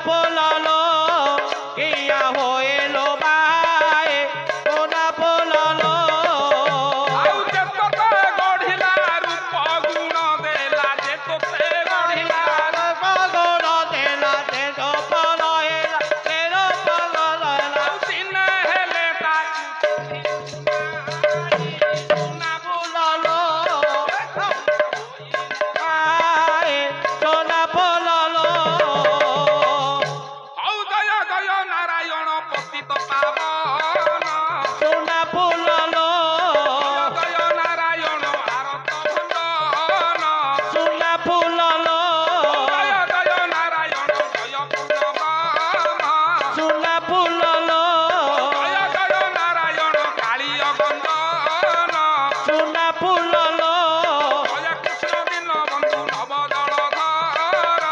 পোলালো কিয়া হইল বায়ে সোনা পোলালো ଆଉ ଯେ ତୋତେ ଗଢିଲା ରୂପ ଗୁଣ ଦେଲା ଯେ ତୋତେ ଗଢିଲା গগন দেলা তেজ পলয়লা তেজ পলয়লা ଆଉ ଦିନେ ହେଲେ ତାକୁ ସୁନା পোলালো বায়ে সোনা পোলালো ହଉ ଜୟ ଜୟ ନାରାୟଣ ପତିତ ପାବନ সোনা পোলালো ଜୟ ଜୟ ନାରାୟଣ ଆରତ ଭଞ୍ଜନ সোনা পোলালো জয় জয় নারায়ণ জয় পূর্ণবাম সোনা পোলালো জয় জয় নারায়ণ কাଳିয় গঞ্জন সোনা পোলালো জয় কৃষ্ণ দীন বন্ধু নবদଳଧର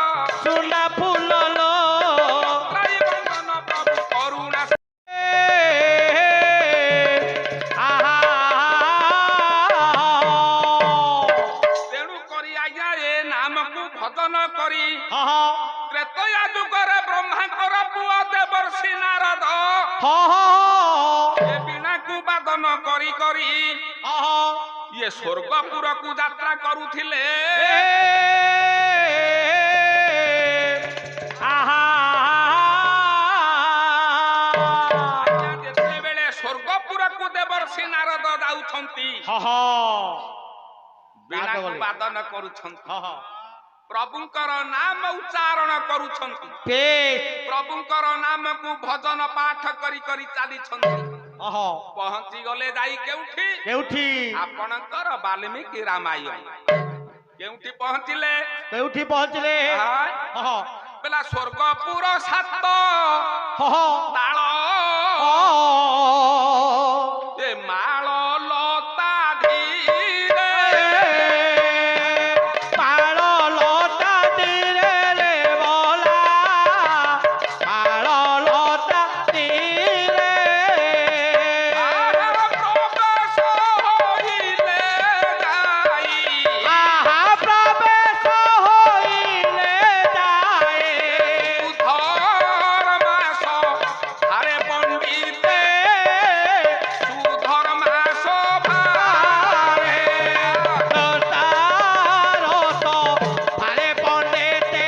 সোনা পোলালো ତ୍ରାହି ବନ୍ଦନ ପ୍ରଭୁ କରୁଣା আহা ତେଣୁ କରି ଆଜ୍ଞା ଏ ନାମକୁ ଭଜନ କରି হ ତ୍ରେତୟା ଯୁଗରେ ବ୍ରହ୍ମାଙ୍କର ପୁଅ ଦେବର୍ଷି ନାରଦ হ ଏ ବୀଣାକୁ ବାଦନ କରି କରି ଇଏ ସ୍ୱର୍ଗପୁରକୁ ଯାତ୍ରା କରୁଥିଲେ ଆଜ୍ଞା ଯେତେବେଳେ ସ୍ୱର୍ଗପୁରକୁ ଦେବର୍ଷି ନାରଦ ଯାଉଛନ୍ତି ବୀଣାକୁ ବାଦନ କରୁଛନ୍ତି ପ୍ରଭୁଙ୍କର ନାମ ଉଚ୍ଚାରଣ କରୁଛନ୍ତି ପ୍ରଭୁଙ୍କର ନାମକୁ ଭଜନ ପାଠ କରି କରି ଚାଲିଛନ୍ତି ପହଞ୍ଚି ଗଲେ ଯାଇ କେଉଁଠି କେଉଠି ଆପଣଙ୍କର ବାଲ୍ମୀକି ରାମାୟଣ କେଉଁଠି ପହଞ୍ଚିଲେ କେଉଠି ପହଞ୍ଚିଲେ ବେଲା ସ୍ୱର୍ଗପୁର ସାତ ତାଳ ଏ ମାଳ ଲତା ଧୀରେ ପାଳ ଲତା ତୀରେ ରେ ବଲା ପାଳ ଲତା ତୀରେ ପ୍ରବେଶ ହୋଇଲେ ଯାଇ ଆହା ପ୍ରବେଶ ହୋଇଲେ ଯାଏ ସୁଧର ମାସ ଆରେ ପଣ୍ଡିତେ ସୁଧର ମାସ ଭାରେ ତାରସ ଭାରେ ପଣ୍ଡେତେ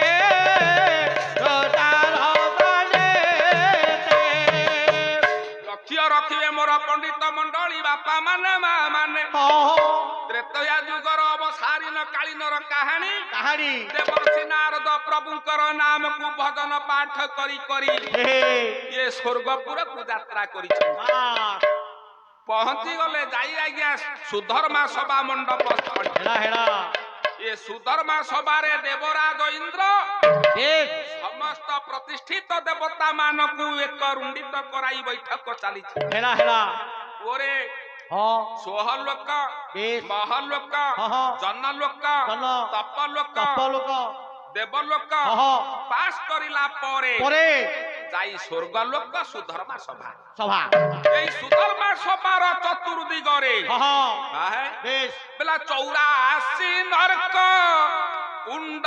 ତାରସ ଲକ୍ଷ୍ୟ ରଖିବେ ମୋର ପଣ୍ଡିତ ମଣ୍ଡଳୀ ବାପା ମାନେ ମା ମାନେ ତ୍ରେତୟା ଯୁଗର ଅବସାରୀନ କାଳୀନର କାହାଣୀ କାହାଣୀ ଦେବର୍ଷି ନାରଦ ପ୍ରଭୁଙ୍କର ନାମକୁ ଭଜନ ପାଠ କରି କରି ଇଏ ସ୍ୱର୍ଗପୁରକୁ ଯାତ୍ରା କରିଛନ୍ତି ପହଞ୍ଚି ଗଲେ ଯାଇ ଆଜ୍ଞା ସୁଧର୍ମା ସଭା ମଣ୍ଡପ ସ୍ଥଳୀ ହେଳା ହେଳା ଏ ସୁଧର୍ମା ସଭାରେ ଦେବରାଜ ଇନ୍ଦ୍ର ଠିକ ସମସ୍ତ ପ୍ରତିଷ୍ଠିତ ଦେବତା ମାନଙ୍କୁ ଏକ ରୁଣ୍ଡିତ କରାଇ ବୈଠକ ଚାଲିଛି ହେଳା ହେଳା ଓରେ सोहलोक महलोक जनलोक तपलोक देवलोक पास करिला परे जाई स्वर्गलोक सुधर्मा सभा এই सुधर्मा सभार चतुर्दिगरे बेला 84 नरक कुंड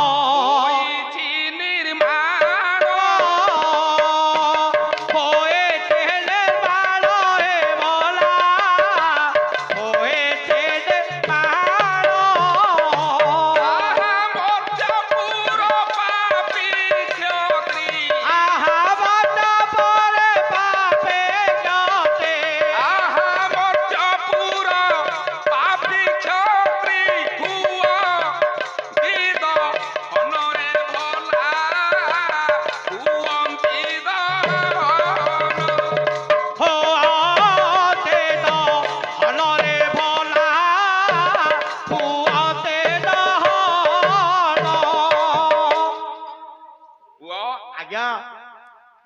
होइछि निर्माण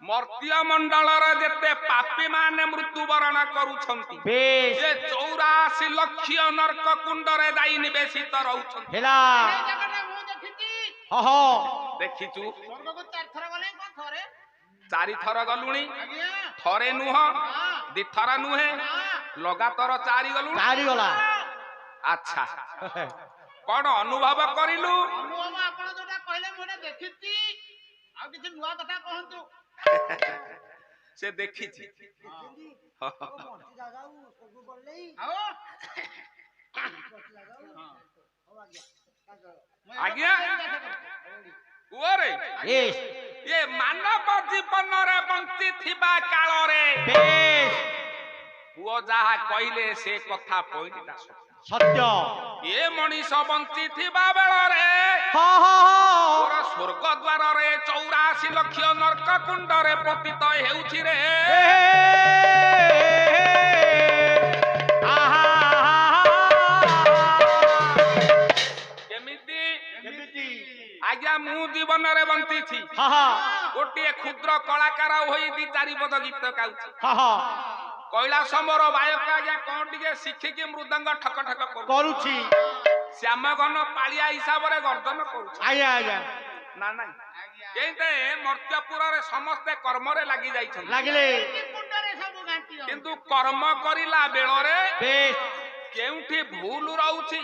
मर्त्य मंडलर जेते पापी माने मृत्युवरण करूछंती जे 84 लक्ष नरक कुंडरे जाई निवेशित रहउछंती हेला ए जगटा मु देखिची हो देखिचु स्वर्ग को 4 थर गले को थरे 4 थर गलुणी आज्ञा थरे नुह दि थर नुहे लगातार 4 गलु 4 गला अच्छा कोन अनुभव करिलु अनुभव आपण जोटा कहले मोने ଦେଖିଛି ଆଉ କିଛି ନୂଆ କଥା କହନ୍ତୁ ସେ ଦେଖିଛି ଆଉ ଆଜ୍ଞା କୁଅରେ ବେଶ ଏ ମାନବ ଜୀବନରେ ବଞ୍ଚିଥିବା କାଳରେ ବେଶ ପୁଅ ଯାହା କହିଲେ ସେ କଥା ପଇଲା ସତ୍ୟ ଏ ମଣିଷ ବଞ୍ଚିଥିବା ବେଳରେ ହଁ ହଁ ହଁ ତୋର ସ୍ୱର୍ଗ ଦ୍ୱାରରେ 84 ଲକ୍ଷ ନର୍କ କୁଣ୍ଡରେ ପତିତ ହେଉଛି ରେ କେମିତି କେମିତି ଆଜ୍ଞା ମୁଁ ଜୀବନରେ ବଞ୍ଚିଛି ହଁ ହଁ ଗୋଟିଏ କ୍ଷୁଦ୍ର କଳାକାର ହୋଇ 2-4 ପଦ ଗୀତ ଗାଉଛି ହଁ ହଁ କୈଳାସ ମୋର ବାୟକ ଆଜ୍ଞା କଣ ଟିକେ ଶିଖିକି ମୃଦଙ୍ଗ ଠକ ଠକ କରୁଛି ଶ୍ୟାମଘନ ପାଳିଆ ହିସାବରେ ଗର୍ଜନ କରୁଛି ଆଜ୍ଞା ଆଜ୍ଞା ନା ନାଇଁ ଏଇତେ ମର୍ତ୍ତ୍ୟପୁରରେ ସମସ୍ତେ କର୍ମରେ ଲାଗି ଯାଇଛନ୍ତି ଲାଗିଲେ କୁଣ୍ଡରେ ସବୁ ଘାଣ୍ଟି ହଉଛି। କିନ୍ତୁ କର୍ମ କରିଲା ବେଳରେ ବେଶ କେଉଁଠି ଭୁଲ ରହୁଛି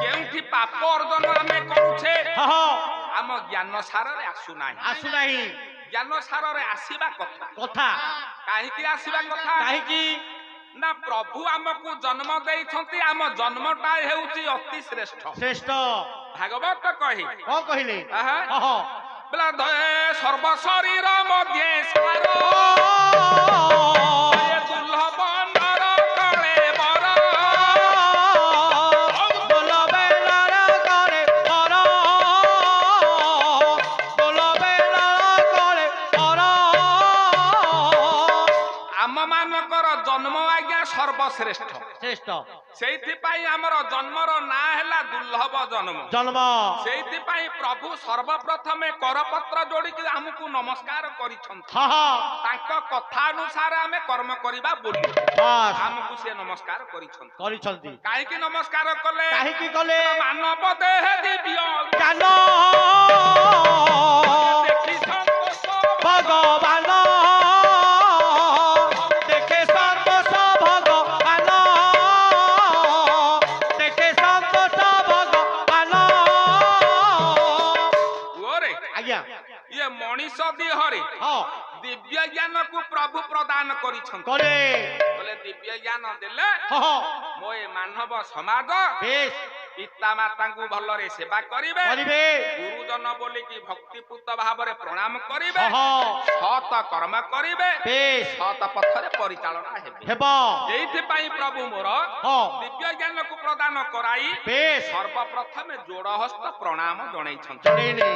କେଉଁଠି ପାପ ଅର୍ଜନ ଆମେ କରୁଛେ ହଁ ହଁ ଆମ ଜ୍ଞାନ ସାରରେ ଆସୁନାହିଁ ଆସୁନାହିଁ ଜ୍ଞାନ ସାରରେ ଆସିବା କଥା କଥା କାହିଁକି ଆସିବା କଥା କାହିଁକି ନା ପ୍ରଭୁ ଆମକୁ ଜନ୍ମ ଦେଇଛନ୍ତି ଆମ ଜନ୍ମଟା ହେଉଛି ଅତି ଶ୍ରେଷ୍ଠ ଶ୍ରେଷ୍ଠ ଭାଗବତ କହି କଣ କହିଲେ ଆହା। ହଁ ହଁ ବେଲା ସର୍ବ ଶରୀର ମଧ୍ୟେ ସାର ଏ ଦୁର୍ଲଭ ନର କଳେ ବର ବୋଲ ବେଲାର କରେ କର ବୋଲ ବେଲାର କରେ କର ଆମ ମାନଙ୍କର ଜନ୍ମ ଆଜ୍ଞା ସର୍ବଶ୍ରେଷ୍ଠ ଶ୍ରେଷ୍ଠ ସେଇଥିପାଇଁ ଆମର ଜନ୍ମର ନାଁ ହେଲା ଦୁର୍ଲଭ ଜନ୍ମ ଜନ୍ମ ସେଇଥିପାଇଁ ପ୍ରଭୁ ସର୍ବପ୍ରଥମେ କରପତ୍ର ଯୋଡ଼ିକି ଆମକୁ ନମସ୍କାର କରିଛନ୍ତି ହଁ ହଁ ତାଙ୍କ କଥା ଅନୁସାରେ ଆମେ କର୍ମ କରିବା ବୋଲି ବାସ୍ ଆମକୁ ସେ ନମସ୍କାର କରିଛନ୍ତି କରିଛନ୍ତି କାହିଁକି ନମସ୍କାର କଲେ କାହିଁକି କଲେ ମାନବ ଦେହ ଦିବ୍ୟ ଜ୍ଞାନ ଦେଖି ସନ୍ତୋଷ ଭଗବାନ ଦେଖେ ସନ୍ତୋଷ ଭଗବାନ ଦେଖେ ସନ୍ତୋଷ ଭଗବାନ ଓରେ ଆଜ୍ଞା ଇଏ ମଣିଷ ଦେହରେ ହଁ ଦିବ୍ୟ ଜ୍ଞାନକୁ ପ୍ରଭୁ ପ୍ରଦାନ କରିଛନ୍ତି କରେ ବୋଲେ ଦିବ୍ୟ ଜ୍ଞାନ ଦେଲେ ହଁ ହଁ ମୋ ଏ ମାନବ ସମାଜ ବେଶ ପିତା ମାତାଙ୍କୁ ଭଲରେ ସେବା କରିବେ କରିବେ ଗୁରୁଜନ ବୋଲିକି ଭକ୍ତିପୂତ ଭାବରେ ପ୍ରଣାମ କରିବେ ହଁ ହଁ ସତ କର୍ମ କରିବେ ବେଶ ସତ ପଥରେ ପରିଚାଳନା ହେବେ ହେବ ଏଇଥିପାଇଁ ପ୍ରଭୁ ମୋର ହଁ ଦିବ୍ୟ ଜ୍ଞାନକୁ ପ୍ରଦାନ କରାଇ ବେଶ ସର୍ବପ୍ରଥମେ ଯୋଡ଼ ହସ୍ତ ପ୍ରଣାମ ଜଣେଇଛନ୍ତି ଜଣେଇଲେ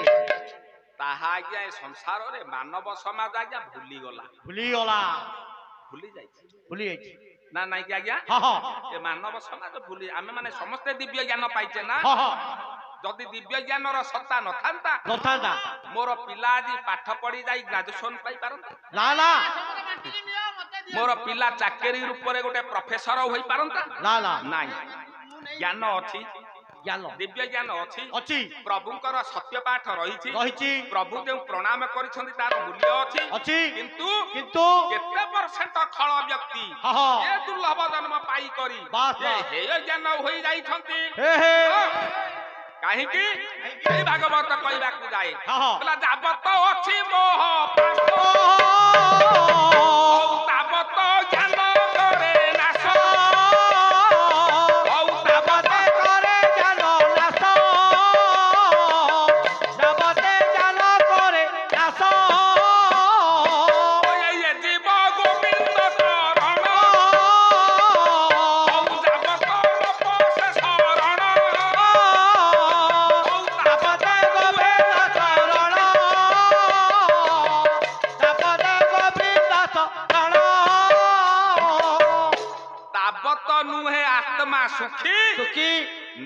ତାହା ଆଜ୍ଞା ଏ ସଂସାରରେ ମାନବ ସମାଜ ଆଜ୍ଞା ଭୁଲିଗଲା ଭୁଲିଗଲା ଭୁଲି ଯାଇଛି ଭୁଲି ଯାଇଛି ନା ନାଇଁ କି ଆଜ୍ଞା ହଁ ହଁ ଏ ମାନବ ସମାଜ ଭୁଲି ଆମେ ମାନେ ସମସ୍ତେ ଦିବ୍ୟ ଜ୍ଞାନ ପାଇଛେ ନା ହଁ ହଁ ଯଦି ଦିବ୍ୟ ଜ୍ଞାନର ସତ୍ତା ନଥାନ୍ତା ନଥାନ୍ତା ମୋର ପିଲା ଆଜି ପାଠ ପଢି ଯାଇ ଗ୍ରାଜୁଏସନ ପାଇପାରନ୍ତା ନା ନା ସମସ୍ତେ ବାଣ୍ଟିକି ନିଅ ମତେ ଦିଅ ମୋର ପିଲା ଚାକିରି ରୂପରେ ଗୋଟେ ପ୍ରଫେସର ହୋଇପାରନ୍ତା ନା ନା ନାଇଁ ଜ୍ଞାନ ଅଛି ଜ୍ଞାନ ଦିବ୍ୟ ଜ୍ଞାନ ଅଛି ଅଛି ପ୍ରଭୁଙ୍କର ସତ୍ୟ ପାଠ ରହିଛି ରହିଛି ପ୍ରଭୁ ଯେଉଁ ପ୍ରଣାମ କରିଛନ୍ତି ତାର ମୂଲ୍ୟ ଅଛି ଅଛି କିନ୍ତୁ କିନ୍ତୁ କେତେ ପରସେଣ୍ଟ ଖଳ ବ୍ୟକ୍ତି ହଁ ହଁ ଏ ଦୁର୍ଲଭ ଜନ୍ମ ପାଇ କରି ବାସ୍, ଏ ବାସ୍। ହେୟ ଜ୍ଞାନ ହୋଇ ଯାଇଛନ୍ତି ହେ ହେ କାହିଁକି ଏଇ ଭାଗବତ କହିବାକୁ ଯାଏ ହଁ ହଁ ବୋଲା ଯାବତ ଅଛି ମୋହ ପାଶ ହଉ ତାବତ ଜ୍ଞାନ କରେ ନାଶ ହଉ ତାବତ করে জান নাশ যাবতে জান করে নাশ ଏ ଜୀବ ଗୋବିନ୍ଦ ଶରଣ ହଉ ଯାବତ ରୂପ ସେ ଶରଣ ହଉ যাবতে গোবিন্দ চরণ যাবতে গোবিন্দ চরণ ତାବତ ନୁହେଁ ଆତ୍ମା ସୁଖୀ সুখী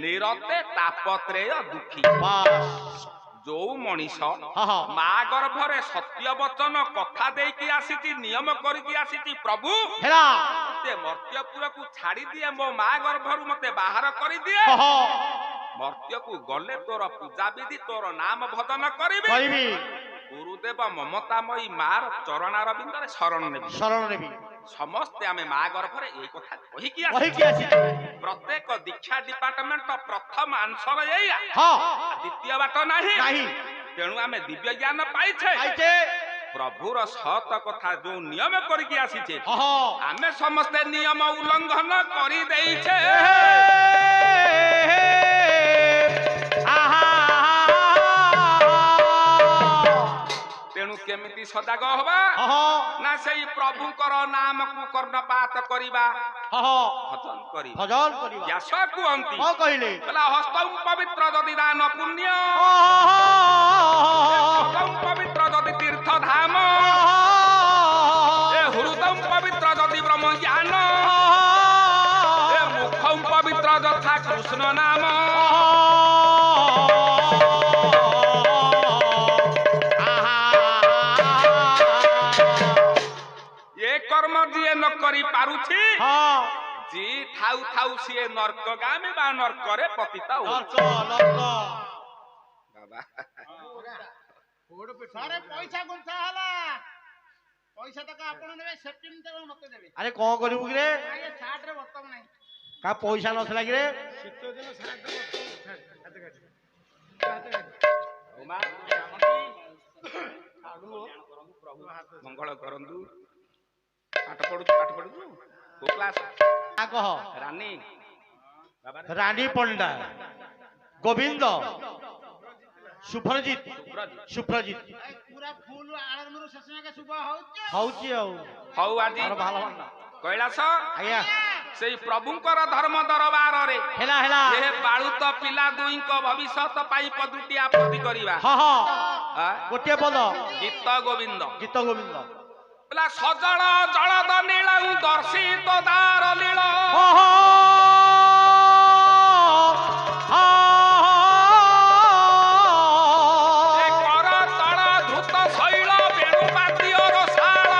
ନିରତେ ତାପତ୍ରେୟ ଦୁଃଖୀ বাস ଯୋଉ ମଣିଷ ହଁ ହଁ ମା ଗର୍ଭରେ ସତ୍ୟ ବଚନ କଥା ଦେଇକି ଆସିଛି ନିୟମ କରିକି ଆସିଛି ପ୍ରଭୁ হেলা ମତେ ମର୍ତ୍ତ୍ୟପୁରକୁ ଛାଡି ଦିଏ ମୋ ମା ଗର୍ଭରୁ ମତେ ବାହାର କରିଦିଏ হ ମର୍ତ୍ତ୍ୟକୁ ଗଲେ ତୋର ପୂଜା ବିଧି ତୋର ନାମ ଭଜନ କରିବି করিবি ଗୁରୁଦେବ ମମତାମୟୀ ମାର ଚରଣାରବିନ୍ଦରେ ଶରଣ ନେବି শরণ নেবি ସମସ୍ତେ ଆମେ ମା ଗର୍ଭରେ ଏଇ କଥା କହିକି ଆସିଛୁ কহিকি আসি ପ୍ରତ୍ୟେକ ଦୀକ୍ଷା ଡିପାର୍ଟମେଣ୍ଟ ପ୍ରଥମ ଆନ୍ସର ଏଇଆ হ ଦ୍ୱିତୀୟ ବାଟ ନାହିଁ নাহি तेणु आमे दिव्य ज्ञान पाइछे आइचे प्रभुर सत कथा जो नियम करके आसीछे हाँ आमे समस्ते नियम उल्लंघन करि देइछे तेणु केमिति सदाग हवा ना सेई प्रभुकर नाम को कर्णपात करिबा भजन करिबा भजन करिबा व्यास कुहंती कौन कहले बोला हस्तौ पवित्र जदि दान पुण्य हस्तौ पवित्र जदि तीर्थ धाम ए हृदौ पवित्र जदि ब्रह्म ज्ञान ए मुखौ पवित्र यथा कृष्ण नाम ये कर्म जिए न करी पारुछि जी थाउ थाउ सिए नरकगामी बा नरकरे पतिता हो बाबा ସାରେ ପଇସା ଗୁନ୍ଥା ହେଲା ପଇସା ତକ ଆପଣ ନେବେ ସେଫ୍ଟି ତକ ମତେ ଦେବେ ଆରେ କଣ କରିବୁ କି ରେ ଏ ସାର୍ଟ ରେ ବର୍ତ୍ତମାନ ନାହିଁ କା ପଇସା ନଥିଲା କି ରେ ଶୀତ ଦିନ ସାର୍ଟ ରେ मंगल करंदु पाठ पढु को क्लास आ कह रानी बाबा रानी पंडा गोविंद सुप्रजित सुप्रजित पूरा फुल आनंदରୁ ଶେଷ ଯାକେ ଶୁଭ ହଉଛି ହଉଛି ଆଉ हौ आदि ଆର ଭଲ ଭଲ कैलास ଆଜ୍ଞା सेई प्रभुंकर धर्म दरबार रे ହେଲା ହେଲା ए बाळुत पिला दुईक भविष्यत पाई पदुटी आपत्ति करिवा ହଁ ହଁ आ? ଗୋଟିଏ ପଦ गीत गोविंद ଗୀତ ଗୋବିନ୍ଦ बोला सजल जलद नीलौ दर्शित दार लील ହଁ ହଁ ए कर तळ धृत शैल बेणु बाद्यर शाला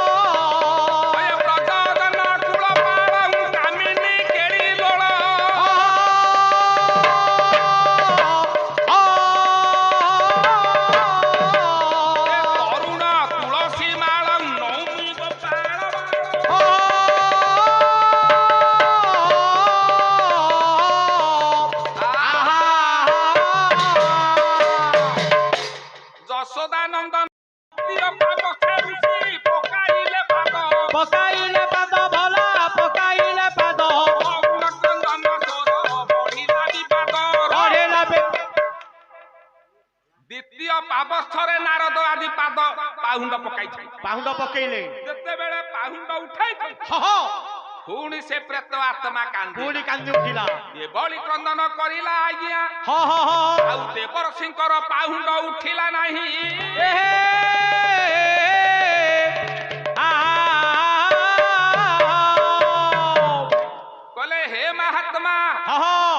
ए प्रजनन कुल पाळौ कामिनी केळी लोळ ए तरुण तुळसी माळौ नौमी गोपाळ যশোদানন্দন প্রিয় পাপ খেলুছি পকাইলে পাদ ପକାଇଲେ ପାଦ ଭଲା ପକାଇଲେ ପାଦ অগুণ ক্রন্দন তোর বঢ়িলা বিবাদ ବଢେଇଲା দ্বিতীয় পাবস্থরে নারদ আদি পাদ পাহুଣ୍ଡ পকাইছে ପାହୁଣ୍ଡ ପକେଇଲେ ଯେତେବେଳେ ପାହୁଣ୍ଡ ଉଠାଇছে ହଁ ହଁ ପୁଣି ସେ ପ୍ରେତ ଆତ୍ମା କାନ୍ଦି ପୁଣି କାନ୍ଦି ଉଠିଲା ଏଭଳି କ୍ରନ୍ଦନ କରିଲା ଆଜ୍ଞା ହଁ ହଁ ହଁ ଆଉ ଦେବରସିଂଙ୍କର ପାହୁଣ୍ଡ ଉଠିଲା ନାହିଁ ଏ କହିଲେ ହେ ମହାତ୍ମା ହଁ ହଁ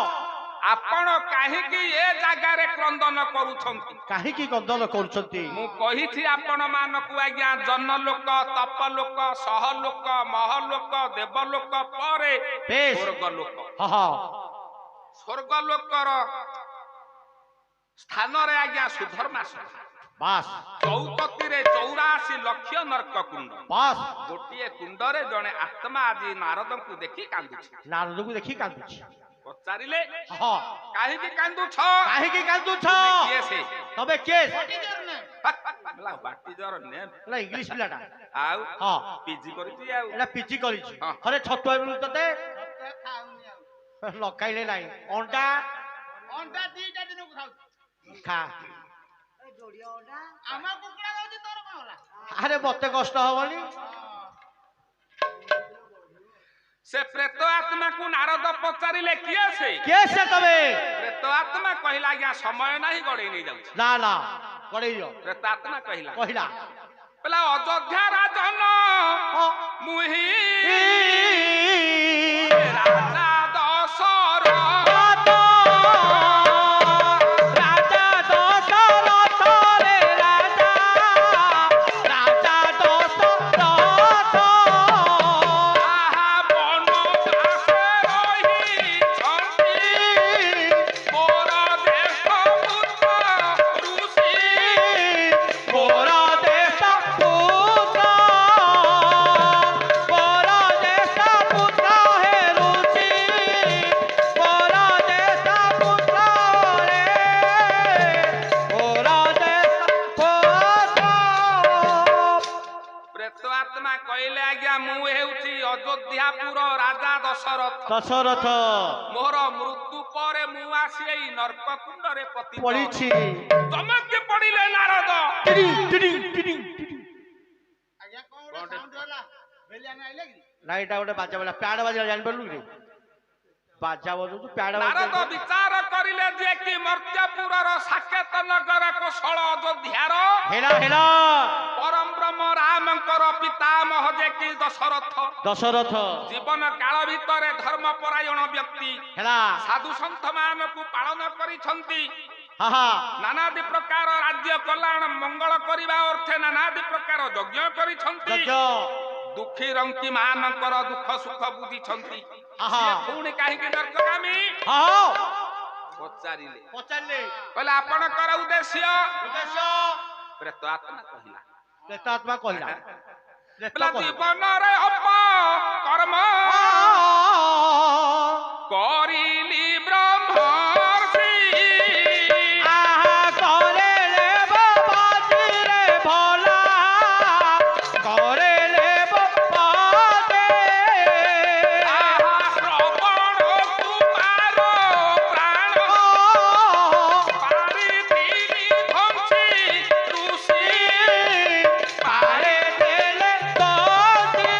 ଆପଣ କାହିଁକି ଏ ଜାଗାରେ କ୍ରନ୍ଦନ କରୁଛନ୍ତି କାହିଁକି କନ୍ଦନ କରୁଛନ୍ତି ମୁଁ କହିଛି ଆପଣ ମାନଙ୍କୁ ଆଜ୍ଞା ଜନ ଲୋକ ତପ ଲୋକ ସହ ଲୋକ ମହ ଲୋକ ଦେବ ଲୋକ ପରେ ବେଶ। ସ୍ୱର୍ଗ ଲୋକ ହଁ ହଁ ସ୍ୱର୍ଗ ଲୋକର ସ୍ଥାନରେ ଆଜ୍ଞା ସୁଧର୍ମାସ ବାସ୍ 84 ଲକ୍ଷ ନର୍କ କୁଣ୍ଡ ବାସ୍ ଗୋଟିଏ କୁଣ୍ଡରେ ଜଣେ ଆତ୍ମା ଆଜି ନାରଦଙ୍କୁ ଦେଖି କାନ୍ଦୁଛି ନାରଦକୁ ଦେଖି କାନ୍ଦୁଛି ପଚାରିଲେ ହଁ କାହିଁକି କାନ୍ଦୁଛ କାହିଁକି କାନ୍ଦୁଛ କିଏ ସେ ତମେ କିଏ ହେଲା ବାଟିଜର ନେ ଏଟା ଇଂଲିଶ ପିଲାଟା ଆଉ ହଁ ପିଜି କରିଛି ଆଉ ଏଟା ପିଜି କରିଛି ହଁ। ଥରେ ଛତୁଆ ମିଳୁ ତତେ ଖାଉନି ଆଉ ଲଗାଇଲେ ନାହିଁ ଅଣ୍ଡା ଅଣ୍ଡା ଦିଟା ଦିନକୁ ଖାଉଛି ଖା ଆମ କୁକୁଡ଼ା ଖାଉଛି ତୋର କଣ ହେଲା ଆରେ ମତେ କଷ୍ଟ ହବନି ସେ ପ୍ରେତ ଆତ୍ମାକୁ ନାରଦ ପଚାରିଲେ କିଏ ସେ କିଏ ସେ ତମେ ପ୍ରେତ ଆତ୍ମା କହିଲା ଆଜ୍ଞା ସମୟ ନାହିଁ ଗଡେଇ ନେଇ ଯାଉଛି ନା ନା କଡେଇ ଦିଅ ପ୍ରେତ ଆତ୍ମା କହିଲା କହିଲା କହିଲା ଅଯୋଧ୍ୟା ରାଜନ ହଁ। ମୁହିଁ ଇ- ରାଜା ଦଶର ରାଜା ଦଶରଥ ରେ ରାଜା ରାଜା ଦଶରଥ ଆହା ବନବାସେ ରହିଛନ୍ତି ମୋର ଦେଶ ପୁତ୍ର ଋଷି ମୋର ଦେଶ ପୁତ୍ର ହେ ଋଷି ଦଶରଥ ମୋର ମୃତ୍ୟୁ ପରେ ମୁଁ ଆସି ଏଇ ନର୍କ କୁଣ୍ଡରେ ପତିତ ପଡ଼ିଛି। ଚମକି ପଡ଼ିଲେ ନାରଦ। ଟିଡିଂ, ଟିଡିଂ, ଟିଡିଂ, ଟିଡିଂ। ଆଜ୍ଞା କଣ ଗୋଟେ ସାଉଣ୍ଡ ହେଲା? ବେଲିଆନେ ଆଇଲେ କି? ନାଇଁ ଏଇଟା ଗୋଟେ ବାଜା ବାଲା ପ୍ୟାଡ ବାଜିଲା ଜାଣିପାରିଲୁ କି? ବାଜା ବଜଉଛୁ ପ୍ୟାଡ ନାରଦ ବାଜା। ବିଚାର କରିଲେ ଯେ କି ମର୍ତ୍ତ୍ୟପୁରର ସାକେତ ନଗର କୋଶଳ ଅଯୋଧ୍ୟାର ହେଲା ହେଲା ପରମ ବ୍ରହ୍ମ ରାମଙ୍କର ପିତାମହ ଯେ କି ଦଶରଥ ଦଶରଥ ଜୀବନ କାଳ ଭିତରେ ଧର୍ମପରାୟଣ ବ୍ୟକ୍ତି ହେଲା ସାଧୁ ସନ୍ଥ ମାନଙ୍କୁ ପାଳନ କରିଛନ୍ତି। ହା ହା ନାନାଦି ପ୍ରକାର ରାଜ୍ୟ କଲ୍ୟାଣ ମଙ୍ଗଳ କରିବା ଅର୍ଥେ ନାନାଦି ପ୍ରକାର ଯଜ୍ଞ କରିଛନ୍ତି। ଯଜ୍ଞ ଦୁଃଖୀ ରଙ୍କି ମାନଙ୍କର ଦୁଃଖ ସୁଖ ବୁଝିଛନ୍ତି। ଆହା। ସିଏ ପୁଣି କାହିଁକି ନର୍କଗାମୀ ହଁ ପଚାରିଲେ। ପଚାରିଲେ କହିଲେ ଆପଣଙ୍କର ଉଦ୍ଦେଶ୍ୟ? ଉଦ୍ଦେଶ୍ୟ ପ୍ରେତ ଆତ୍ମା କହିଲା। ପ୍ରେତାତ୍ମା କହିଲା କହିଲା ଜୀବନରେ ଅପ କର୍ମ କରିଲି ବ୍ରହ୍ମର୍ଷି ଆହା କରେଲେ ବାବାଜିରେ ଭଲା କରେଲେ ବାବାଜେ ଆହା ଶ୍ରବଣ କୁମାର ପ୍ରାଣ ପାରିଥିଲି ଭଂସି ଋଷି ପାରେ ଦେଲେ ଦୋଷୀ।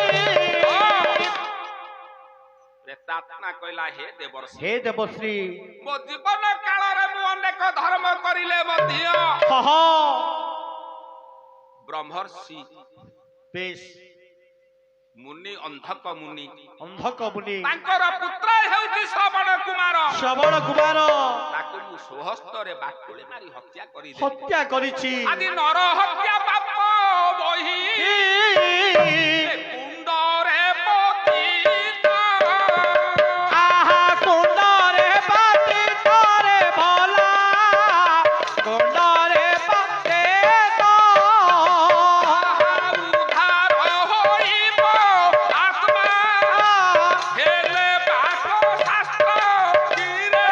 ପ୍ରେତାତ୍ମା କହିଲା ହେ ଦେବର୍ଷି ହେ ଦେବଶ୍ରୀ ମୋ ଜୀବନ କାଳରେ ମୁଁ ଅନେକ ଧର୍ମ କରିଲେ ମଧ୍ୟ ହହ ବ୍ରହ୍ମର୍ଷି ବେଶ ମୁନି ଅନ୍ଧକ ମୁନି ଅନ୍ଧକ ମୁନି ତାଙ୍କର ପୁତ୍ର ହେଉଛି ଶ୍ରବଣ କୁମାର। ଶ୍ରବଣ କୁମାର ତାକୁ ମୁଁ ସ୍ୱହସ୍ତରେ ବାଟୁଳି ମାରି ହତ୍ୟା କରିଦେଲି। ହତ୍ୟା କରିଛି। ଆଜି ନର ହତ୍ୟା ପାପ ବହି କୁଣ୍ଡରେ ପତିତ ଆହା କୁଣ୍ଡରେ ପାତିତରେ ଭଲା କୁଣ୍ଡରେ ପାତେତ ଉଦ୍ଧାର ହୋଇବ ଆତ୍ମା ହେଲେ ପାପ ଶାସ୍ତ୍ର କିରେ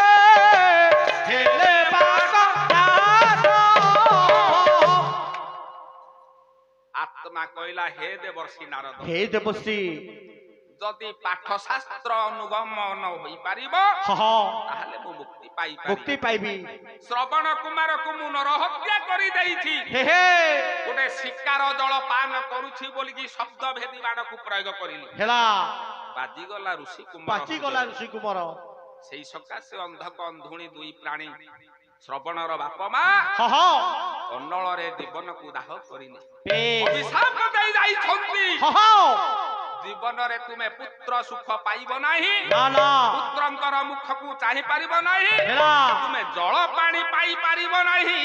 ହେଲେ ପାକ ନାଥ। ଆତ୍ମା କହିଲା ହେ ଦେବର୍ଷି ନାରଦ ହେ ଦେବଶ୍ରୀ ଯଦି ପାଠ ଶାସ୍ତ୍ର ଅନୁଗମନ ହୋଇପାରିବ ହହ ତାହେଲେ ମୁଁ ମୁକ୍ତି ମୁକ୍ତି ପାଇପାରିବି। ପାଇବି। ଶ୍ରବଣ କୁମାରକୁ ମୁଁ ନର ହତ୍ୟା କରିଦେଇଛି। ହେ ହେ ଗୋଟେ ଶିକାର ଜଳ ପାନ କରୁଛି ବୋଲିକି ଶବ୍ଦ ଭେଦି ବାଣକୁ ପ୍ରୟୋଗ କରିଲି। ହେଲା ବାଜିଗଲା ଋଷି କୁମାର ପାଚିଗଲା ଋଷି କୁମାର। ସେଇ ସକାଶେ ଅନ୍ଧକ ଅନ୍ଧୁଣୀ ଦୁଇ ପ୍ରାଣୀ ଶ୍ରବଣର ବାପ ମା ହହ କନ୍ନଳରେ ଜୀବନକୁ ଦାହ କରିଲେ। ବେଶ ଅଭିଶାପ ଦେଇ ଯାଇଛନ୍ତି ହହ ଜୀବନରେ ତୁମେ ପୁତ୍ର ସୁଖ ପାଇବ ନାହିଁ, ନା ନା ପୁତ୍ରଙ୍କର ମୁଖକୁ ଚାହିଁ ପାରିବ ନାହିଁ, ହେଲା ତୁମେ ଜଳ ପାଣି ପାଇପାରିବ ନାହିଁ।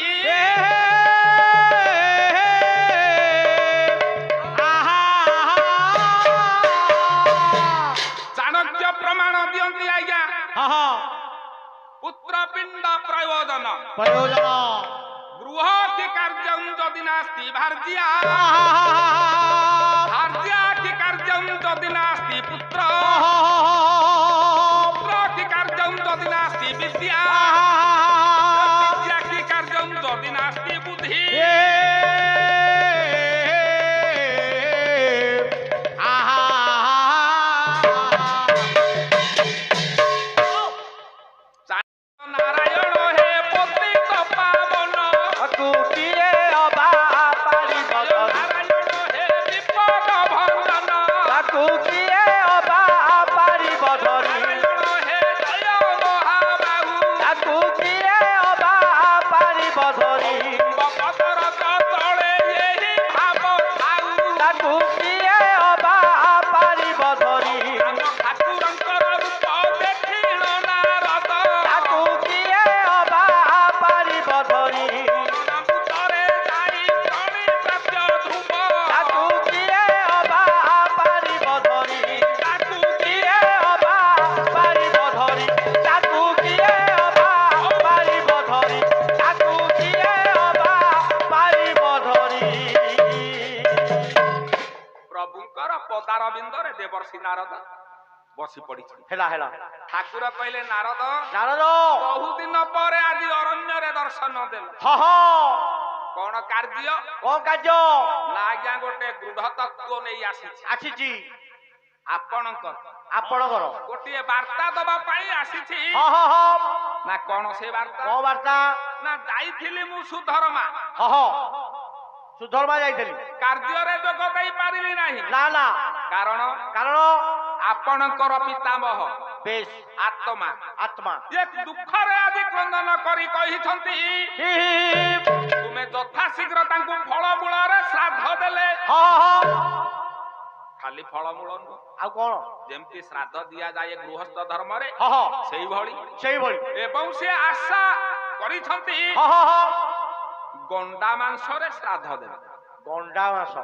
ଚାଣକ୍ୟ ପ୍ରମାଣ ଦିଅନ୍ତି ଆଜ୍ଞା ପୁତ୍ର ପିଣ୍ଡ ପ୍ରୟୋଜନ ପ୍ରୟୋଜନ ବୃହତି କାର୍ଯ୍ୟଂ ଯଦି ନାସ୍ତି ଭାର୍ଯ୍ୟା ଭାର୍ଯ୍ୟା କି କାର୍ଯ୍ୟଂ ଯଦି ନାସ୍ତି ପୁତ୍ର ପୁତ୍ର କି କାର୍ଯ୍ୟଂ ଯଦି ନାସ୍ତି ବିଦ୍ୟା ବିଦ୍ୟା କି କାର୍ଯ୍ୟଂ ଯଦି ନାସ୍ତି ବୁଦ୍ଧି ନାରାୟଣ ହେ ପତିତ ପାବନ ନାରାୟଣ ହେ ବିପଦ ଭଞ୍ଜନ ନାରାୟଣ ହେ ଜୟ ମହାବାହୁ ପଦର ତଳେ ଏହି ଭାବ ଥାଉ ଆମ ଠାକୁରଙ୍କର ରୂପ ଦେଖିଲ ନାରଦ ନାମୁତରେ ଯାଇ ପ୍ରଣି ପ୍ରାପ୍ୟ ଧୂପ ତାକୁ କିଏ ପ୍ରଭୁଙ୍କର ପଦାରବିନ୍ଦରେ ଦେବର୍ଷି ନାରଦ ବସି ପଡିଛନ୍ତି। ହେଲା ହେଲା ଠାକୁର କହିଲେ ନାରଦ ନାରଦ ବହୁଦିନ ପରେ ଆଜି ଅରଣ୍ୟରେ ଦର୍ଶନ ଦେଲ, ହହ କଣ କାର୍ଯ୍ୟ? କଣ କାର୍ଯ୍ୟ ନା ଆଜ୍ଞା ଗୋଟେ ଦୃଢ ତତ୍ତ୍ୱ ନେଇ ଆସିଛି। ଆସିଛି ଆପଣଙ୍କ ଆପଣଙ୍କର ଗୋଟିଏ ବାର୍ତ୍ତା ଦବା ପାଇଁ ଆସିଛି। ହଁ ହଁ ହଁ ନା କଣ ସେ ବାର୍ତ୍ତା? କଣ ବାର୍ତ୍ତା? ନା ଯାଇଥିଲି ମୁଁ ସୁଧର୍ମା, ହଁ ହଁ ସୁଧର୍ମା ଯାଇଥିଲି, କାର୍ଯ୍ୟରେ ଯୋଗ ଦେଇ ପାରିଲି ନାହିଁ। ନା ନା କାରଣ କାରଣ ଆପଣଙ୍କର ପିତାମହ ବେଶ ଆତ୍ମା ଆତ୍ମା ଏ ଦୁଃଖରେ ଆଜି କ୍ରନ୍ଦନ କରି କହିଛନ୍ତି ହି ହି ହି। ତୁମେ ଯଥାଶୀଘ୍ର ତାଙ୍କୁ ଫଳମୂଳରେ ଶ୍ରାଦ୍ଧ ଦେଲେ। ହଁ ହଁ ଖାଲି ଫଳମୂଳ ନୁହଁ, ଆଉ କଣ? ଯେମିତି ଶ୍ରାଦ୍ଧ ଦିଆଯାଏ ଗୃହସ୍ଥ ଧର୍ମରେ ହଁ ହଁ ସେଇଭଳି ସେଇଭଳି ଏବଂ ସେ ଆଶା କରିଛନ୍ତି ହଁ ହଁ ହଁ ଗଣ୍ଡା ମାଂସରେ ଶ୍ରାଦ୍ଧ ଦେବେ। ଗଣ୍ଡା ମାସ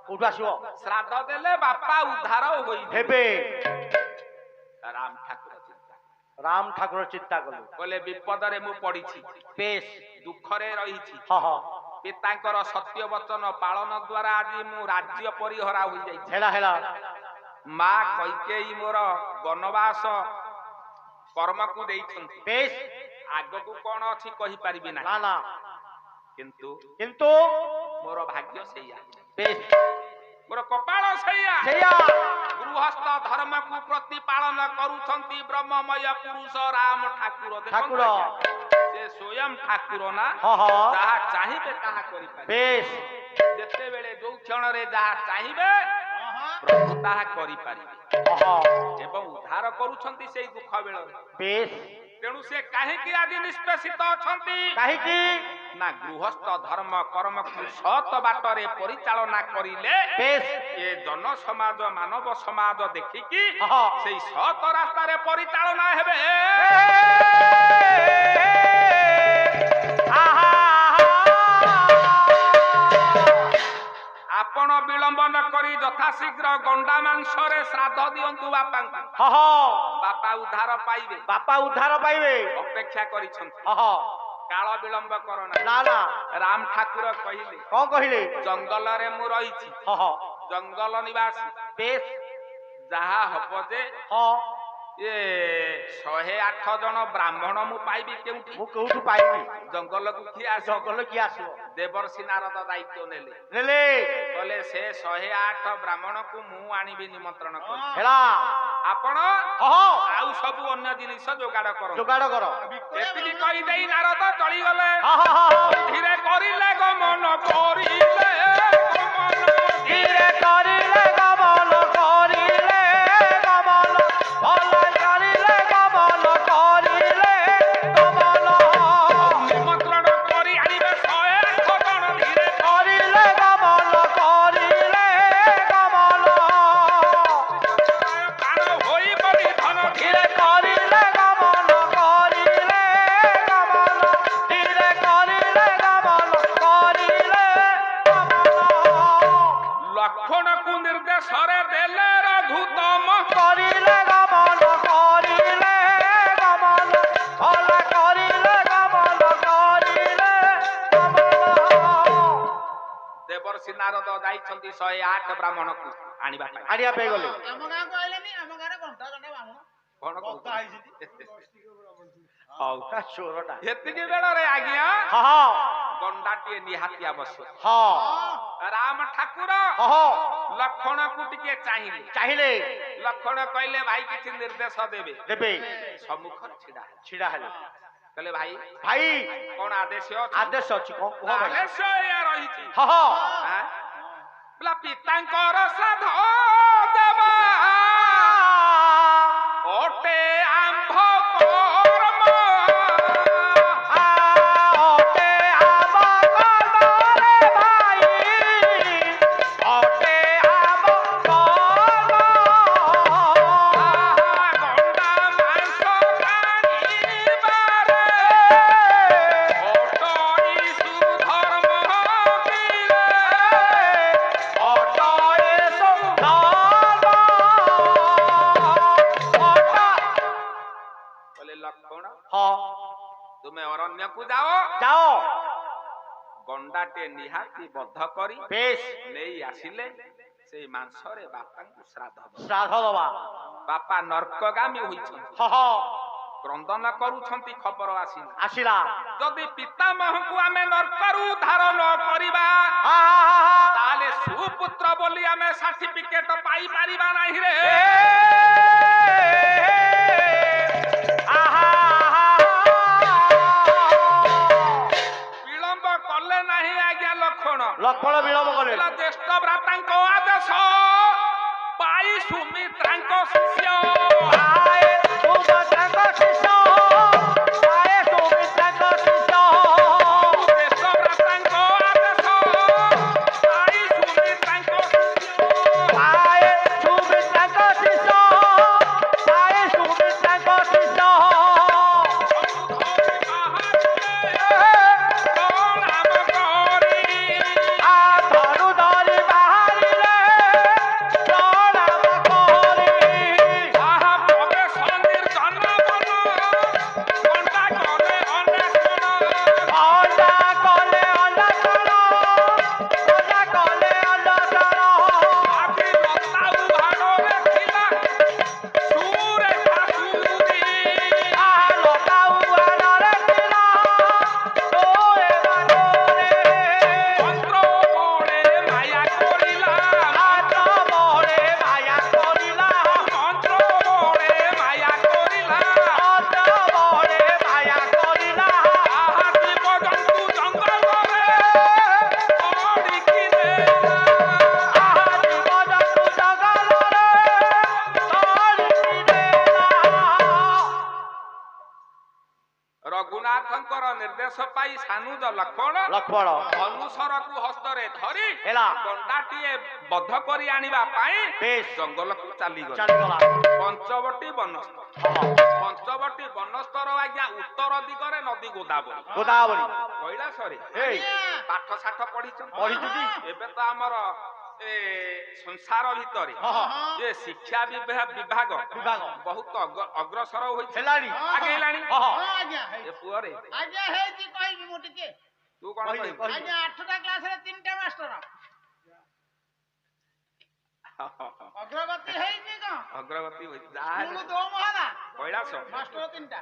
କୋଉଠୁ ଆସିବ? ଶ୍ରାଦ୍ଧ ଦେଲେ ବାପା ଉଦ୍ଧାର ହୋଇଯିବେ। ହେବେ। ରାମ ଠାକୁର ଚିନ୍ତା ରାମ ଠାକୁର ଚିନ୍ତା କଲେ, କହିଲେ ବିପଦରେ ମୁଁ ପଡିଛି, ବେଶ ଦୁଃଖରେ ରହିଛି। ହଁ ହଁ ପିତାଙ୍କର ସତ୍ୟ ବଚନ ପାଳନ ଦ୍ୱାରା ଆଜି ମୁଁ ରାଜ୍ୟ ପରିହରା ହୋଇଯାଇଛି। ହେଲା ହେଲା ମା କୈକେୟୀ ମୋର ବନବାସ କର୍ମକୁ ଦେଇଛନ୍ତି। ବେଶ ଆଗକୁ କଣ ଅଛି କହିପାରିବି ନା ନାହିଁ, ନା କିନ୍ତୁ କିନ୍ତୁ ମୋର ଭାଗ୍ୟ ସେଇଆ, ବେଶ ମୋର କପାଳ ସେଇଆ। ସେଇଆ ଗୃହସ୍ଥ ଧର୍ମକୁ ପ୍ରତିପାଳନ କରୁଛନ୍ତି ବ୍ରହ୍ମମୟ ପୁରୁଷ ରାମ ଠାକୁର। ଦେଖନ୍ତୁ ଠାକୁର। ଆଜ୍ଞା, ସେ ସ୍ୱୟଂ ଠାକୁର ନା, ହଁ ହଁ ଯାହା ଚାହିଁବେ ତାହା କରିପାରିବେ। ବେଶ ଯେତେବେଳେ ଯୋଉ କ୍ଷଣରେ ଯାହା ଚାହିଁବେ ପ୍ରଭୁ ତାହା କରିପାରିବେ ହଁ ଏବଂ ଉଦ୍ଧାର କରୁଛନ୍ତି ସେଇ ଦୁଃଖ ବେଳରେ। ବେଶ। ତେଣୁ ସେ କାହିଁକି ଆଜି ନିଷ୍ପେଷିତ ଅଛନ୍ତି? କାହିଁକି? ନା ଗୃହସ୍ଥ ଧର୍ମ କର୍ମକୁ ସତ ବାଟରେ ପରିଚାଳନା କରିଲେ ବେଶ ଏ ଜନ ସମାଜ ମାନବ ସମାଜ ଦେଖିକି ହଁ ସେଇ ସତ ରାସ୍ତାରେ ପରିଚାଳନା ହେବେ। ଆପଣ ବିଳମ୍ବ ନ କରି ଯଥାଶୀଘ୍ର ଗଣ୍ଡା ମାଂସରେ ଶ୍ରାଦ୍ଧ ଦିଅନ୍ତୁ ବାପାଙ୍କୁ। ହଁ ହଁ ବାପା ଉଦ୍ଧାର ପାଇବେ। ବାପା ଉଦ୍ଧାର ପାଇବେ। ଅପେକ୍ଷା କରିଛନ୍ତି, ହଁ ହଁ କାଳ ବିଳମ୍ବ କରନା। ନା ନା ରାମ ଠାକୁର କହିଲେ କଣ କହିଲେ? ଜଙ୍ଗଲରେ ମୁଁ ରହିଛି, ହଁ ହଁ ଜଙ୍ଗଲ ନିବାସୀ, ବେଶ ଯାହା ହବ ଯେ ହଁ ଏ 108 ଜଣ ବ୍ରାହ୍ମଣ ମୁଁ ପାଇବି କେଉଁଠି? ମୁଁ କୋଉଠୁ ପାଇବି? ଜଙ୍ଗଲକୁ କିଏ ଆସିବ? ଜଙ୍ଗଲ କିଏ ଆସିବ? ଦେବର୍ଷି ନାରଦ ଦାୟିତ୍ୱ ନେଲେ, ନେଲେ କହିଲେ ସେ 108 ବ୍ରାହ୍ମଣକୁ ମୁଁ ଆଣିବି ନିମନ୍ତ୍ରଣ କରି। ହେଲା ଆପଣ ହଁ ଆଉ ସବୁ ଅନ୍ୟ ଜିନିଷ ଯୋଗାଡ଼ କର। ଯୋଗାଡ଼ କର। ଏତିକି କହିଦେଇ ନାରଦ ଚଳିଗଲେ। ହଁ ହଁ ହଁ ଧୀରେ କରିଲେ ଗମନ କରିଲେ ଗମନ, ଧୀରେ କରିଲେ ଗମନ କରିଲେ ଗମନ, ଭଲ କରିଲେ ଗମନ କରିଲେ ଗମନ, ନିମନ୍ତ୍ରଣ କରି ଆଣିବେ 108 ଜଣ। ଧୀରେ କରିଲେ ଗମନ କରିଲେ ଗମନ, ପ୍ରାଣ ହୋଇ ବଳି ଧନ। ଧୀରେ କରିଲେ ଗମନ କରିଲେ ଗମନ, ଧୀରେ କରିଲେ ଗମନ କରିଲେ ଗମନ, ଲକ୍ଷ୍ମଣକୁ ନିର୍ଦ୍ଦେଶରେ ଦେଲେ ରଘୁତମ। କରିଲେ ଗମନ କରିଲେ ଗମନ, ଭଲ କରିଲେ ଗମନ କରିଲେ ଗମନ। ଦେବର୍ଷି ନାରଦ ଯାଇଛନ୍ତି 108 ବ୍ରାହ୍ମଣକୁ ଆଣିବା ପାଇଁ। ଆଣିବା ପାଇଁ ଗଲେ। ଆମ ଗାଁକୁ ଆଇଲେନି, ଆମ ଗାଁରେ ଘଣ୍ଟା ଘଣ୍ଟା ବାମୁଣ କଣ ବକ୍ତା କହୁଛନ୍ତି? ହେଇଛନ୍ତି। ହଉ, ତା ଚୋରଟା। ଏତିକି ବେଳରେ ଆଜ୍ଞା ହଁ ହଁ ଗଣ୍ଡାଟିଏ ନିହାତି ଆବଶ୍ୟକ। ହଁ ରାମ ଠାକୁର ହଁ ଲକ୍ଷ୍ମଣକୁ ଟିକେ ଚାହିଁଲେ। ଚାହିଁଲେ ଲକ୍ଷ୍ମଣ କହିଲେ ଭାଇ କିଛି ନିର୍ଦ୍ଦେଶ ଦେବେ। ଦେବେ। ସମ୍ମୁଖରେ ଛିଡା ହେଲେ, ଛିଡା ହେଲେ। କହିଲେ ଭାଇ ଭାଇ କଣ ଆଦେଶ ଅଛି? ଆଦେଶ ଅଛି, କଣ କୁହ ଭାଇ? ଆଦେଶ ଏଇଆ ରହିଛି, ହଁ ହଁ ଆଁ? ବୋଲା ପିତାଙ୍କର ଶ୍ରାଦ୍ଧ ଦେବା ଅଟେ ଆମ୍ଭ କର୍ମ। ଅଟେ ଆମ କର୍ମରେ ଭାଇ, ଅଟେ ଆମ କର୍ମ, ଗଣ୍ଡା ମାଂସ କାଣିବାରେ ଅଟଇ ସୁଧର୍ମ ପିଲେ। ଅଟଏ ସୁଧର୍ମ, କହିଲେ ଲକ୍ଷ୍ମଣ ହଁ ତୁମେ ଅରଣ୍ୟକୁ ଯାଅ, ଯାଅ ଗଣ୍ଡାଟେ ନିହାତି ବଦ୍ଧ କରି ବେଶ ନେଇ ଆସିଲେ ସେଇ ମାଂସରେ ବାପାଙ୍କୁ ଶ୍ରାଦ୍ଧ ଦେବ। ଶ୍ରାଦ୍ଧ ଦବା। ବାପା ନର୍କଗାମୀ ହୋଇଛନ୍ତି, ହଁ ହଁ କ୍ରନ୍ଦନ କରୁଛନ୍ତି, ଖବର ଆସିଲା ଆସିଲା। ଯଦି ପିତାମହଙ୍କୁ ଆମେ ନର୍କରୁ ଉଦ୍ଧାର ନ କରିବା ହଁ ହଁ ହଁ ହଁ ତାହେଲେ ସୁପୁତ୍ର ବୋଲି ଆମେ ସାର୍ଟିଫିକେଟ ପାଇପାରିବା ନାହିଁ ରେ। ଏ ବିଳମ୍ବ କଲେ ନାହିଁ ଆଜ୍ଞା ଲକ୍ଷଣ ଲକ୍ଷ୍ମଣ ବିଳମ୍ବ କଲେ ଜ୍ୟେଷ୍ଠ ଭ୍ରାତାଙ୍କ ଆଦେଶ ପାଇ ସୁମିତ୍ରାଙ୍କ ଶିଷ୍ୟ ଆଏ ସୁଭଦ୍ରାଙ୍କ ଶିଷ୍ୟ ଆଏ ସୁମିତ୍ରାଙ୍କ ଶିଷ୍ୟ ଜ୍ୟେଷ୍ଠ ଭ୍ରାତାଙ୍କ ଆଦେଶ ପାଇ ସୁମିତ୍ରାଙ୍କ ଶିଷ୍ୟ ଆଏ ସୁମିତ୍ରାଙ୍କ ଶିଷ୍ୟ ଆଏ ସୁମିତ୍ରାଙ୍କ ଶିଷ୍ୟ ଧନୁ ଧରି ବାହାରିଲେ ପ୍ରଣାମ କରି ଅଣ୍ଡା କଲେ ଅନସଣ ଅଣ୍ଡା କଲେ ଅନସଣ ଲତାଉ ଆନରେ ଥିଲା ତୋରେ ବାନରେ ହାତ ବଳେ ମାୟା କରିଲା ହାତ ବଳେ ମାୟା କରିଲା ଆହା ଜୀବଜନ୍ତୁ ଜଙ୍ଗଲରେ ତଳିକି ଦେଲା ରଘୁନାଥଙ୍କର ନିର୍ଦ୍ଦେଶ ପାଇ ସାନୁଜ ଲକ୍ଷ୍ମଣ ଲକ୍ଷ୍ମଣ ଧନୁଶରକୁ ହସ୍ତରେ ଧରି ହେଲା ଗଣ୍ଡାଟିଏ ବଧ କରି ଆଣିବା ପାଇଁ ବେଶ ଜଙ୍ଗଲକୁ ଚାଲିଗଲେ ଚାଲିଗଲା ପଞ୍ଚବଟୀ ବନସ୍ଥ ହଁ ପଞ୍ଚବଟୀ ବନସ୍ଥର ଆଜ୍ଞା ଉତ୍ତର ଦିଗରେ ନଦୀ ଗୋଦାବରୀ ଗୋଦାବରୀ କୈଳାସରେ ଏଇ ପାଠ ସାଠ ପଢିଛନ୍ତି ପଢିଛୁ କି ଏବେ ତ ଆମର ସଂସାର ଭିତରେ ହଁ ହଁ ଯେ ଶିକ୍ଷା ବିଭାଗ ବିଭାଗ ବହୁତ ଅଗ୍ରସର ହୋଇଛି ହେଲାଣି ଆଗେଇଲାଣି ହଁ ହଁ ହଁ ଆଜ୍ଞା ହେଇଛି। ଏ ପୁଅରେ ଆଜ୍ଞା ହେଇଛି କହିବି ମୁଁ ଟିକେ ତୁ କଣ କହିଦେ, କହିବୁ କହିଦେ। ଆଜ୍ଞା 8ଟା କ୍ଲାସରେ 3ଟା ମାଷ୍ଟର ଅଗ୍ରଗତି ହେଇଛି କଣ ଅଗ୍ରଗତି ହୋଇଛି ସ୍କୁଲ ଯାହା ଦୋମ ହେଲା କୈଳାସ ମାଷ୍ଟର 3ଟା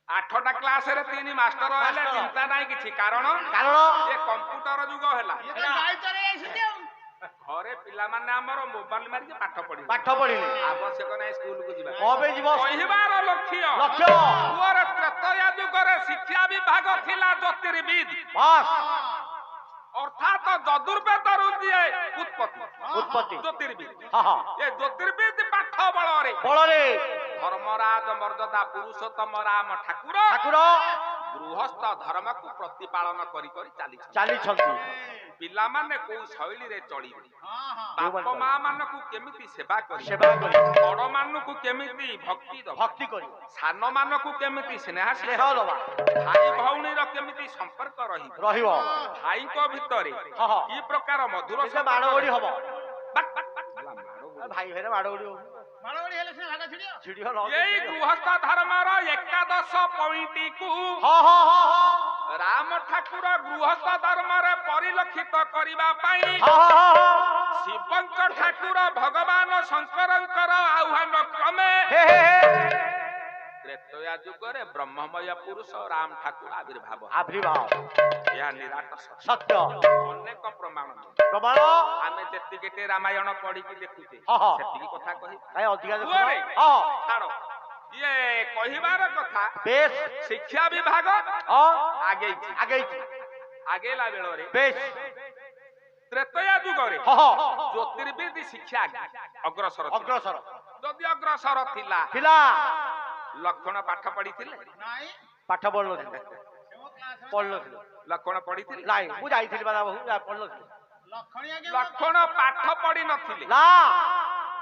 8ଟା କ୍ଲାସରେ 3 ମାଷ୍ଟର ହେଲେ ମାଷ୍ଟର। ଚିନ୍ତା ନାହିଁ କିଛି କାରଣ କାରଣ ଏ କମ୍ପ୍ୟୁଟର ଯୁଗ ହେଲା ଇଏ ତ ଗାଈ ଚରେଇ ଆସିଛି ଆଉ ଘରେ ପିଲାମାନେ ଆମର ମୋବାଇଲ ମାରିକି ପାଠ ପଢିବେ ପାଠ ପଢିଲେ ଆବଶ୍ୟକ ନାହିଁ ସ୍କୁଲକୁ ଯିବା କଣ ପାଇଁ ଯିବ କହିବାର ଲକ୍ଷ୍ୟ ଲକ୍ଷ୍ୟ ପୁଅର ତ୍ରେତୟା ଯୁଗରେ ଶିକ୍ଷା ବିଭାଗ ଥିଲା ଜ୍ୟୋତିର୍ବିଦ ବାସ୍ ଅର୍ଥାତ ଯଦୁର୍ବେଦରୁ ଯିଏ ଉତ୍ପତ୍ତି ଉତ୍ପତ୍ତି ଜ୍ୟୋତିର୍ବିଦ ହଁ ହଁ ଏ ଜ୍ୟୋତିର୍ବିଦ ପାଠ ବଳରେ ବଳରେ ଧର୍ମରାଜ ମର୍ଯ୍ୟାଦା ପୁରୁଷୋତ୍ତମ ରାମ ଠାକୁର ଠାକୁର ଗୃହସ୍ଥ ଧର୍ମକୁ ପ୍ରତିପାଳନ କରି କରି ଚାଲିଛନ୍ତି ଚାଲିଛନ୍ତି ପିଲାମାନେ କୋଉ ଶୈଳୀରେ ଚଳିବେ ହଁ ହଁ ବାପ ମା ମାନଙ୍କୁ କେମିତି ସେବା କରିବେ ସେବା କରି ବଡ ମାନଙ୍କୁ କେମିତି ଭକ୍ତି ଦବା ଭକ୍ତି କରିବ ସାନ ମାନଙ୍କୁ କେମିତି ସ୍ନେହ ସ୍ନେହ ଦବା ଭାଇ ଭଉଣୀର କେମିତି ସମ୍ପର୍କ ରହିବ ରହିବ ଭାଇଙ୍କ ଭିତରେ ହଁ ହଁ କି ପ୍ରକାର ମଧୁର ସେ ମାଡ଼ଗୋଡ଼ି ହବ ବାକ୍ ବାକ୍ ବାକ୍। ହେଲା ମାଡ଼ଗୋଡ଼ି। ଭାଇ ଭାଇରେ ମାଡ଼ଗୋଡ଼ି ହବ ମାଳବଡ଼ି ହେଲେ ସିନା ଭାଗ ଛିଡ଼ିବ ଛିଡ଼ିବ ନ ଏଇ ଗୃହସ୍ଥ ଧର୍ମର ଏକାଦଶ ପଇଣ୍ଟିକୁ ହଁ ହଁ ହଁ ହଁ ରାମ ଠାକୁର ଗୃହସ୍ଥ ଧର୍ମରେ ପରିଲକ୍ଷିତ କରିବା ପାଇଁ ହଁ ହଁ ହଁ ଶିବଙ୍କ ଠାକୁର ଭଗବାନ ଶଙ୍କରଙ୍କର ଆହ୍ୱାନ କ୍ରମେ ହେ ହେ ହେ ତ୍ରେତୟା ଯୁଗରେ ବ୍ରହ୍ମମୟ ପୁରୁଷ ରାମ ଠାକୁର ଆବିର୍ଭାବ ଆବିର୍ଭାବ ଏହା ନିରାଟ ସତ୍ୟ। ସତ୍ୟ ଅନେକ ପ୍ରମାଣ ପ୍ରମାଣ ଆମେ ଯେତିକି ରାମାୟଣ ପଢିକି ଦେଖୁଛେ ହଁ, ହଁ। ସେତିକି କଥା କହି କାଇଁ ଅଧିକା ଦେଖୁନ ପୁଅରେ। ହଁ ଛାଡ଼ ଇଏ କହିବାର କଥା ବେଶ ଶିକ୍ଷା ବିଭାଗ ହଁ ଆଗେଇଛି ଆଗେଇଛି ଆଗେଇଲା ବେଳରେ ବେଶ ତ୍ରେତୟା ଯୁଗରେ ହଁ ହଁ ଜ୍ୟୋତିର୍ବିଦ ଶିକ୍ଷା ଅଗ୍ରସର ଥିଲା। ଅଗ୍ରସର ଯଦି ଅଗ୍ରସର ଥିଲା ଥିଲା ଲକ୍ଷ୍ମଣ ପାଠ ପଢିଥିଲେ ନାଇଁ ପାଠ ପଢୁନଥିଲେ ମୋ କ୍ଲାସରେ ପଢୁନଥିଲେ ଲକ୍ଷ୍ମଣ ପଢିଥିଲେ ନାଇଁ ମୁଁ ଯାଇଥିଲି ବାଦା ବହୁ ପଢୁନଥିଲି ଲକ୍ଷଣୀ ଆଜ୍ଞା ଲକ୍ଷ୍ମଣ ପାଠ ପଢି ନଥିଲେ ନା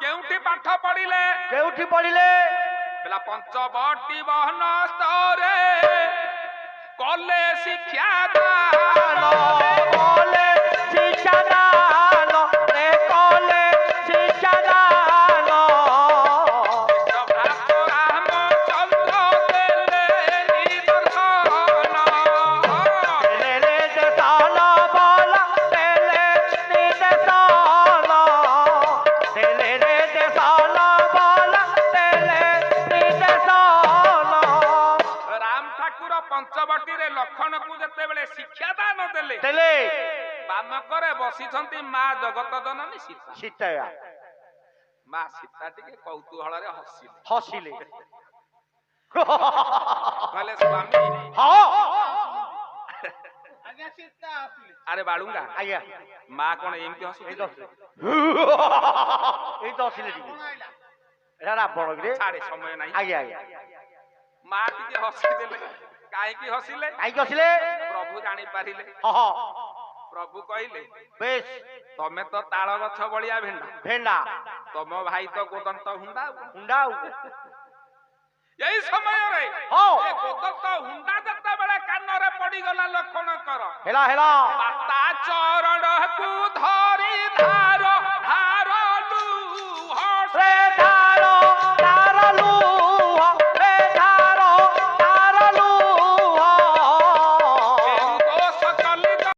କେଉଁଠି ପାଠ ପଢିଲେ କେଉଁଠି ପଢିଲେ ବେଲା ପଞ୍ଚବଟୀ ବନସ୍ତରେ କଲେ ଶିକ୍ଷା ଦାନ। কলে শিক্ষাদান রে কলে শিক্ষাদান ভ্রাত রামচন্দ্র দেলে নিদর্শন। তেলে রে দেশাল বল তেলে নিদেশাল তেলে রে দেশাল বল তেলে নিদেশাল ରାମ ଠାକୁର ପଞ୍ଚବଟୀରେ ଲକ୍ଷ୍ମଣକୁ ଯେତେବେଳେ ଶିକ୍ଷା ଦାନ ଦେଲେ তেলে ବାମକରେ ବସିଛନ୍ତି ମା ଜଗତ ଜନନୀ ସୀତା। সীতায়া ମା ସୀତା ଟିକେ କୌତୁହଳରେ ହସିଲେ ହସିଲେ କହିଲେ ସ୍ୱାମୀ ହଁ ଆଜ୍ଞା ସୀତା ଆସିଲେ ଆରେ ବାଳୁଙ୍ଗା ଆଜ୍ଞା ମା କଣ ଏମିତି ଏଇ ହସୁଥିଲେ ତ ଏଇ ତ ହସିଲେ ଟିକେ କଣ ଆଇଲା ଏଟା ରାବଣ କିରେ ଛାଡେ ସମୟ ନାହିଁ ଆଜ୍ଞା ଆଜ୍ଞା ମା ଟିକେ ହସିଦେଲେ କାହିଁକି ହସିଲେ କାହିଁକି ହସିଲେ ପ୍ରଭୁ ଜାଣିପାରିଲେ ହଁ ହଁ ପ୍ରଭୁ କହିଲେ ବେଶ ତମେ ତ ତାଳ ଗଛ ଭଳିଆ ଭେଣ୍ଡା ଭେଣ୍ଡା ତମ ଭାଇ ତ ଗୋଦନ୍ତ ହୁଣ୍ଡା ହୁଣ୍ଡା ଆଉ ଏଇ ସମୟରେ ହଁ ଏ ଗୋଦନ୍ତ ହୁଣ୍ଡା ଯେତେବେଳେ କାନରେ ପଡିଗଲା ଲକ୍ଷଣଙ୍କର ହେଲା ହେଲା ମାତା ଚରଣକୁ ଧରି ଧାର